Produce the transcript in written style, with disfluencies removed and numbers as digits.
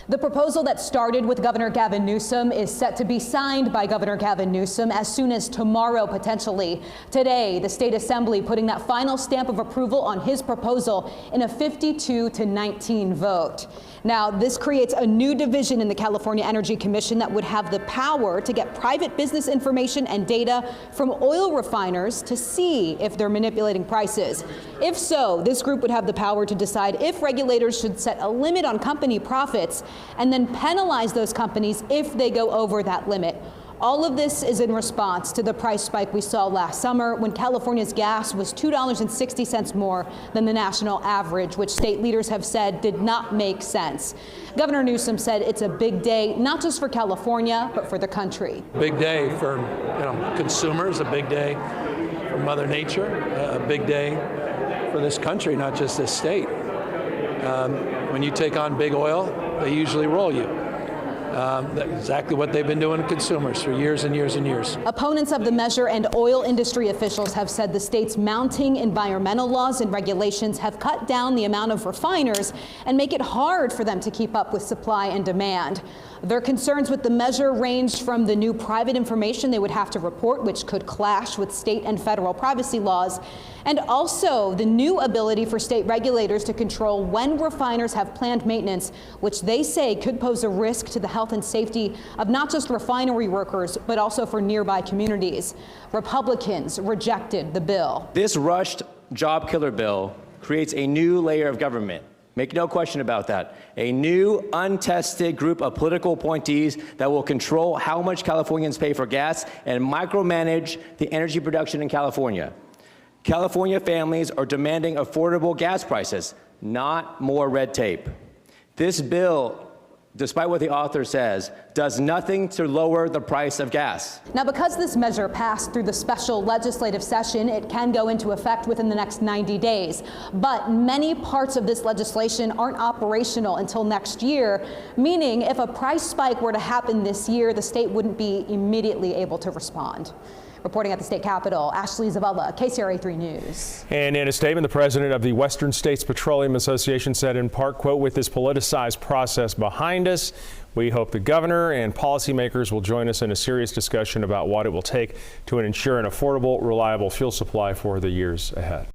The proposal that started with Governor Gavin Newsom is set to be signed by Governor Gavin Newsom as soon as tomorrow, potentially. Today, the state assembly putting that final stamp of approval on his proposal in a 52-19 vote. Now, this creates a new division in the California Energy Commission that would have the power to get private business information and data from oil refiners to see if they're manipulating prices. If so, this group would have the power to decide if regulators should set a limit on company profits and then penalize those companies if they go over that limit. All of this is in response to the price spike we saw last summer when California's gas was $2.60 more than the national average, which state leaders have said did not make sense. Governor Newsom said it's a big day, not just for California, but for the country. Big day for consumers, a big day for Mother Nature, a big day for this country, not just this state. When you take on big oil, they usually roll you. That's exactly what they've been doing to consumers for years and years and years. Opponents of the measure and oil industry officials have said the state's mounting environmental laws and regulations have cut down the amount of refiners and make it hard for them to keep up with supply and demand. Their concerns with the measure ranged from the new private information they would have to report, which could clash with state and federal privacy laws, and also the new ability for state regulators to control when refiners have planned maintenance, which they say could pose a risk to the health and safety of not just refinery workers, but also for nearby communities. Republicans rejected the bill. This rushed job killer bill creates a new layer of government. Make no question about that. A new, untested group of political appointees that will control how much Californians pay for gas and micromanage the energy production in California. California families are demanding affordable gas prices, not more red tape. This bill, despite what the author says, does nothing to lower the price of gas. Now, because this measure passed through the special legislative session, it can go into effect within the next 90 days. But many parts of this legislation aren't operational until next year, meaning if a price spike were to happen this year, the state wouldn't be immediately able to respond. Reporting at the state capitol, Ashley Zavala, KCRA 3 News. And in a statement, the president of the Western States Petroleum Association said in part, quote, "With this politicized process behind us, we hope the governor and policymakers will join us in a serious discussion about what it will take to ensure an affordable, reliable fuel supply for the years ahead."